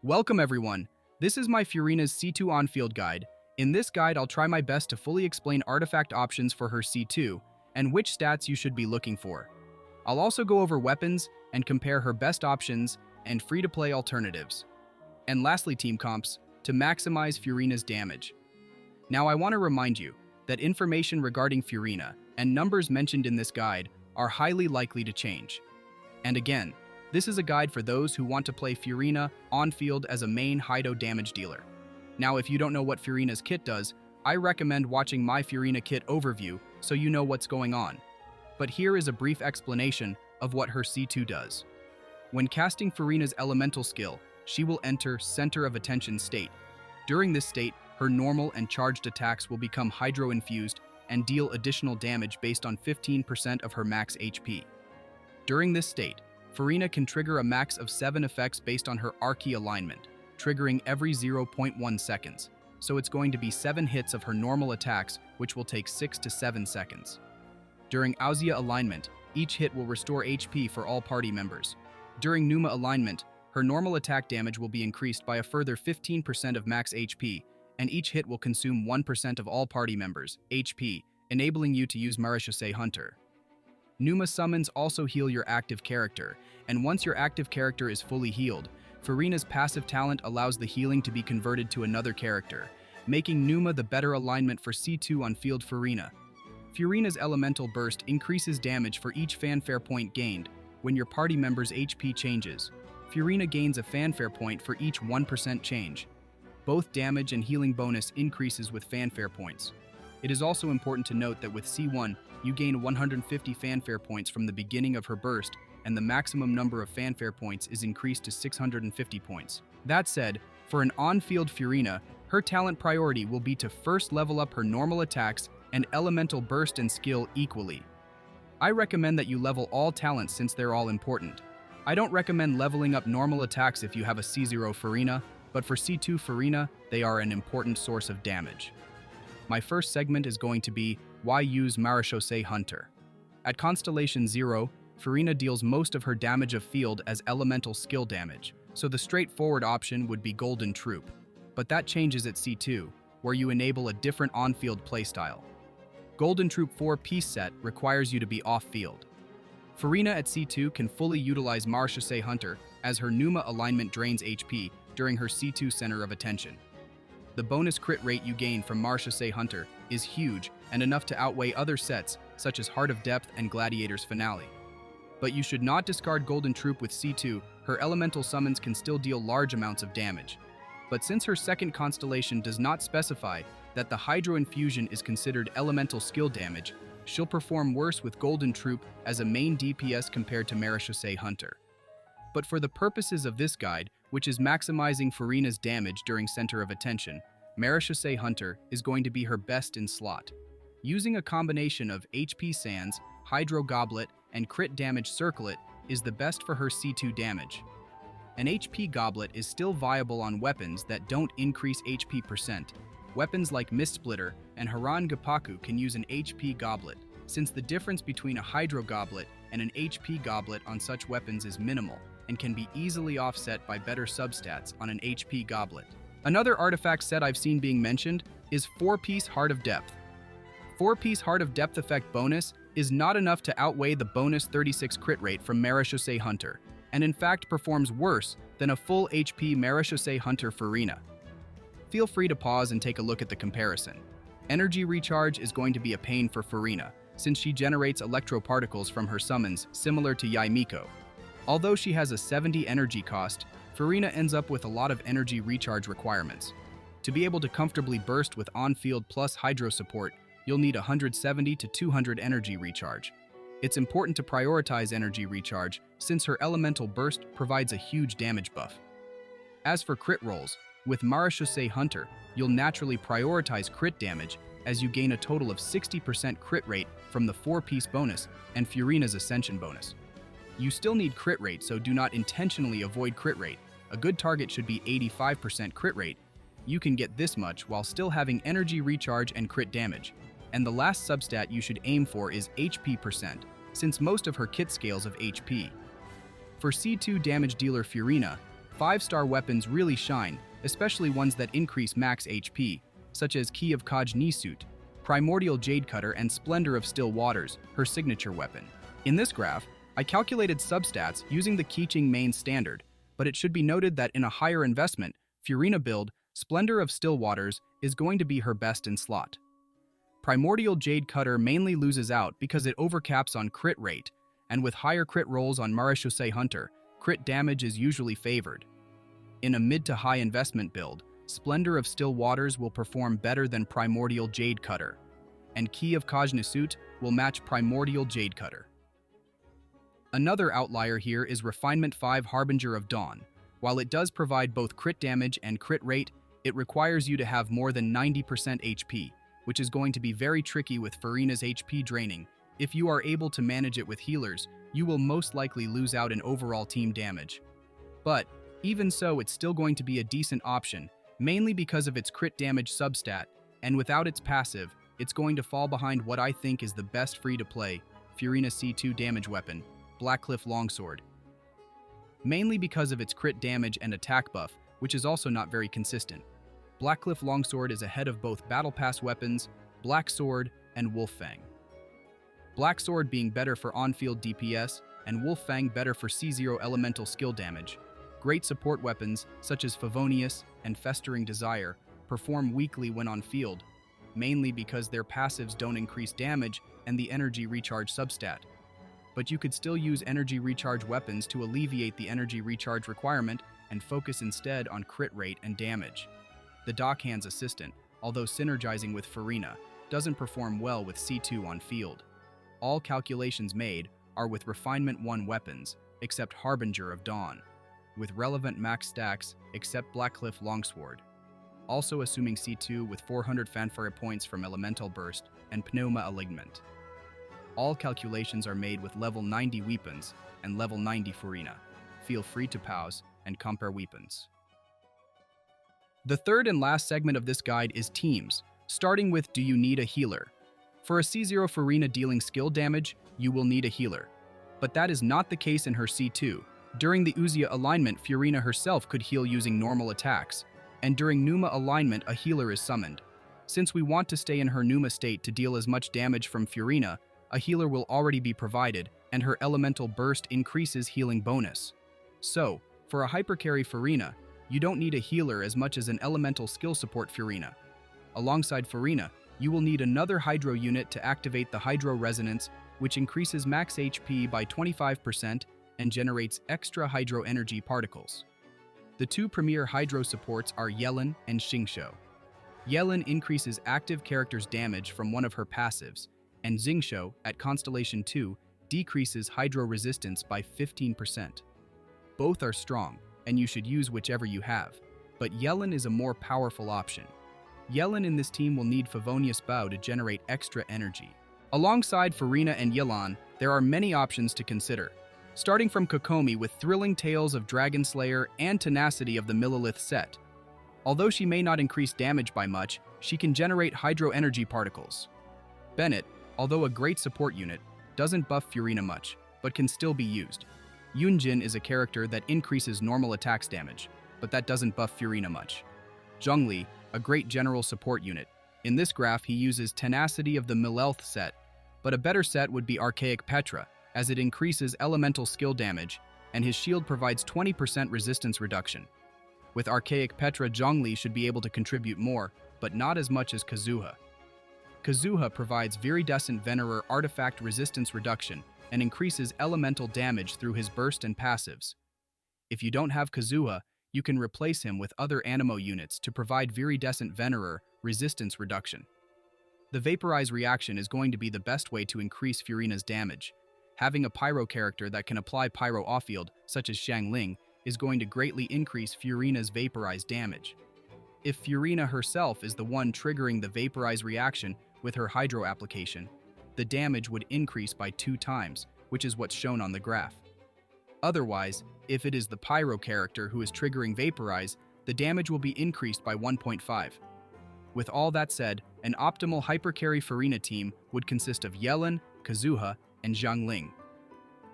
Welcome everyone! This is my Furina's C2 on-field guide. In this guide, I'll try my best to fully explain artifact options for her C2 and which stats you should be looking for. I'll also go over weapons and compare her best options and free-to-play alternatives. And lastly, team comps to maximize Furina's damage. Now I want to remind you that information regarding Furina and numbers mentioned in this guide are highly likely to change. And again, this is a guide for those who want to play Furina on-field as a main Hido damage dealer. Now, if you don't know what Furina's kit does, I recommend watching my Furina kit overview so you know what's going on. But here is a brief explanation of what her C2 does. When casting Furina's elemental skill, she will enter Center of Attention state. During this state, her normal and charged attacks will become hydro-infused and deal additional damage based on 15% of her max HP. During this state, Furina can trigger a max of 7 effects based on her Archie alignment, triggering every 0.1 seconds. So it's going to be 7 hits of her normal attacks, which will take 6 to 7 seconds. During Auzia alignment, each hit will restore HP for all party members. During Pneuma alignment, her normal attack damage will be increased by a further 15% of max HP, and each hit will consume 1% of all party members' HP, enabling you to use Marechaussee Hunter. Pneuma summons also heal your active character, and once your active character is fully healed, Furina's passive talent allows the healing to be converted to another character, making Pneuma the better alignment for C2 on field Furina. Furina's elemental burst increases damage for each fanfare point gained when your party member's HP changes. Furina gains a fanfare point for each 1% change. Both damage and healing bonus increases with fanfare points. It is also important to note that with C1, you gain 150 fanfare points from the beginning of her burst, and the maximum number of fanfare points is increased to 650 points. That said, for an on-field Furina, her talent priority will be to first level up her normal attacks and elemental burst and skill equally. I recommend that you level all talents since they're all important. I don't recommend leveling up normal attacks if you have a C0 Furina, but for C2 Furina, they are an important source of damage. My first segment is going to be why use Marechaussee Hunter. At Constellation 0, Furina deals most of her damage of field as elemental skill damage, so the straightforward option would be Golden Troop. But that changes at C2, where you enable a different on-field playstyle. Golden Troop 4-piece set requires you to be off-field. Furina at C2 can fully utilize Marechaussee Hunter as her Pneuma alignment drains HP during her C2 center of attention. The bonus crit rate you gain from Marechaussee Hunter is huge and enough to outweigh other sets such as Heart of Depth and Gladiator's Finale. But you should not discard Golden Troop with C2, her elemental summons can still deal large amounts of damage. But since her second constellation does not specify that the Hydro Infusion is considered elemental skill damage, she'll perform worse with Golden Troop as a main DPS compared to Marechaussee Hunter. But for the purposes of this guide, which is maximizing Furina's damage during Center of Attention, Marechaussee Hunter is going to be her best in slot. Using a combination of HP Sands, Hydro Goblet, and crit damage Circlet is the best for her C2 damage. An HP Goblet is still viable on weapons that don't increase HP percent. Weapons like Mist Splitter and Haran Gapaku can use an HP Goblet, since the difference between a Hydro Goblet and an HP Goblet on such weapons is minimal and can be easily offset by better substats on an HP Goblet. Another artifact set I've seen being mentioned is 4-piece Heart of Depth. 4-piece Heart of Depth effect bonus is not enough to outweigh the bonus 36 crit rate from Marechaussee Hunter, and in fact performs worse than a full HP Marechaussee Hunter Furina. Feel free to pause and take a look at the comparison. Energy recharge is going to be a pain for Furina, since she generates electroparticles from her summons similar to Yaimiko. Although she has a 70 energy cost, Furina ends up with a lot of energy recharge requirements. To be able to comfortably burst with on-field plus hydro support, you'll need 170 to 200 energy recharge. It's important to prioritize energy recharge since her elemental burst provides a huge damage buff. As for crit rolls, with Marechaussee Hunter, you'll naturally prioritize crit damage as you gain a total of 60% crit rate from the 4-piece bonus and Furina's Ascension bonus. You still need crit rate, so do not intentionally avoid crit rate. A good target should be 85% crit rate. You can get this much while still having energy recharge and crit damage. And the last substat you should aim for is HP percent, since most of her kit scales of HP. For C2 damage dealer Furina, 5-star weapons really shine, especially ones that increase max HP, such as Key of Kaj Nisut, Primordial Jade Cutter, and Splendor of Still Waters, her signature weapon. In this graph, I calculated substats using the Keeching main standard, but it should be noted that in a higher investment, Furina build, Splendor of Still Waters is going to be her best in slot. Primordial Jade Cutter mainly loses out because it overcaps on crit rate, and with higher crit rolls on Marechaussee Hunter, crit damage is usually favored. In a mid to high investment build, Splendor of Still Waters will perform better than Primordial Jade Cutter, and Key of Kaj Nisut will match Primordial Jade Cutter. Another outlier here is Refinement 5 Harbinger of Dawn. While it does provide both crit damage and crit rate, it requires you to have more than 90% HP, which is going to be very tricky with Furina's HP draining. If you are able to manage it with healers, you will most likely lose out in overall team damage. But, even so, it's still going to be a decent option, mainly because of its crit damage substat, and without its passive, it's going to fall behind what I think is the best free-to-play Furina C2 damage weapon, Blackcliff Longsword. Mainly because of its crit damage and attack buff, which is also not very consistent. Blackcliff Longsword is ahead of both Battle Pass weapons, Black Sword, and Wolffang. Black Sword being better for on-field DPS, and Wolffang better for C0 elemental skill damage. Great support weapons, such as Favonius and Festering Desire, perform weakly when on field, mainly because their passives don't increase damage and the energy recharge substat. But you could still use energy recharge weapons to alleviate the energy recharge requirement and focus instead on crit rate and damage. The Dockhand's Assistant, although synergizing with Furina, doesn't perform well with C2 on field. All calculations made are with Refinement 1 weapons, except Harbinger of Dawn, with relevant max stacks except Blackcliff Longsword, also assuming C2 with 400 Fanfare Points from Elemental Burst and Pneuma Alignment. All calculations are made with level 90 weapons and level 90 Furina. Feel free to pause and compare weapons. The third and last segment of this guide is teams, starting with do you need a healer? For a C0 Furina dealing skill damage, you will need a healer. But that is not the case in her C2. During the Uzia alignment, Furina herself could heal using normal attacks, and during Pneuma alignment, a healer is summoned. Since we want to stay in her Pneuma state to deal as much damage from Furina, a healer will already be provided, and her elemental burst increases healing bonus. So, for a hypercarry Furina, you don't need a healer as much as an elemental skill support Furina. Alongside Furina, you will need another Hydro unit to activate the Hydro Resonance, which increases max HP by 25% and generates extra Hydro energy particles. The two premier Hydro supports are Yellen and Xingqiu. Yellen increases active characters' damage from one of her passives, and Xingqiu, at Constellation 2, decreases Hydro resistance by 15%. Both are strong, and you should use whichever you have, but Yellen is a more powerful option. Yellen in this team will need Favonius Bow to generate extra energy. Alongside Furina and Yellen, there are many options to consider, starting from Kokomi with Thrilling Tales of Dragon Slayer and Tenacity of the Millilith set. Although she may not increase damage by much, she can generate Hydro energy particles. Bennett, although a great support unit, doesn't buff Furina much, but can still be used. Yunjin is a character that increases normal attacks damage, but that doesn't buff Furina much. Zhongli, a great general support unit. In this graph, he uses Tenacity of the Millelith set, but a better set would be Archaic Petra, as it increases elemental skill damage, and his shield provides 20% resistance reduction. With Archaic Petra, Zhongli should be able to contribute more, but not as much as Kazuha. Kazuha provides Viridescent Venerer artifact resistance reduction and increases elemental damage through his burst and passives. If you don't have Kazuha, you can replace him with other Animo units to provide Viridescent Venerer resistance reduction. The Vaporize reaction is going to be the best way to increase Furina's damage. Having a Pyro character that can apply Pyro off-field, such as Xiangling, is going to greatly increase Furina's Vaporize damage. If Furina herself is the one triggering the Vaporize reaction with her Hydro application, the damage would increase by 2 times, which is what's shown on the graph. Otherwise, if it is the Pyro character who is triggering Vaporize, the damage will be increased by 1.5. With all that said, an optimal hypercarry Furina team would consist of Yellen, Kazuha, and Xiangling.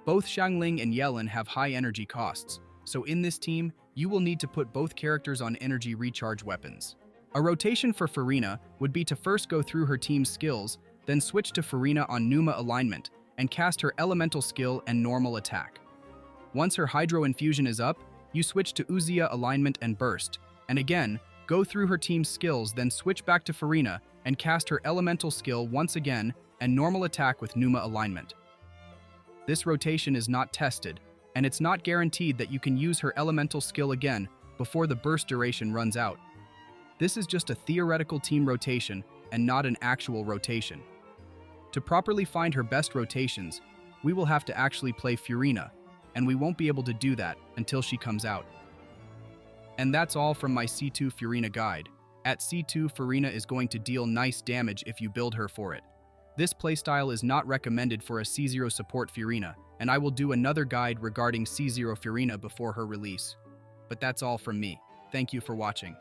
Both Xiangling and Yellen have high energy costs, so in this team, you will need to put both characters on energy recharge weapons. A rotation for Furina would be to first go through her team's skills, then switch to Furina on Pneuma Alignment and cast her elemental skill and normal attack. Once her Hydro Infusion is up, you switch to Pneuma Alignment and Burst, and again, go through her team's skills, then switch back to Furina and cast her elemental skill once again and normal attack with Pneuma Alignment. This rotation is not tested, and it's not guaranteed that you can use her elemental skill again before the burst duration runs out. This is just a theoretical team rotation and not an actual rotation. To properly find her best rotations, we will have to actually play Furina, and we won't be able to do that until she comes out. And that's all from my C2 Furina guide. At C2, Furina is going to deal nice damage if you build her for it. This playstyle is not recommended for a C0 support Furina, and I will do another guide regarding C0 Furina before her release. But that's all from me. Thank you for watching.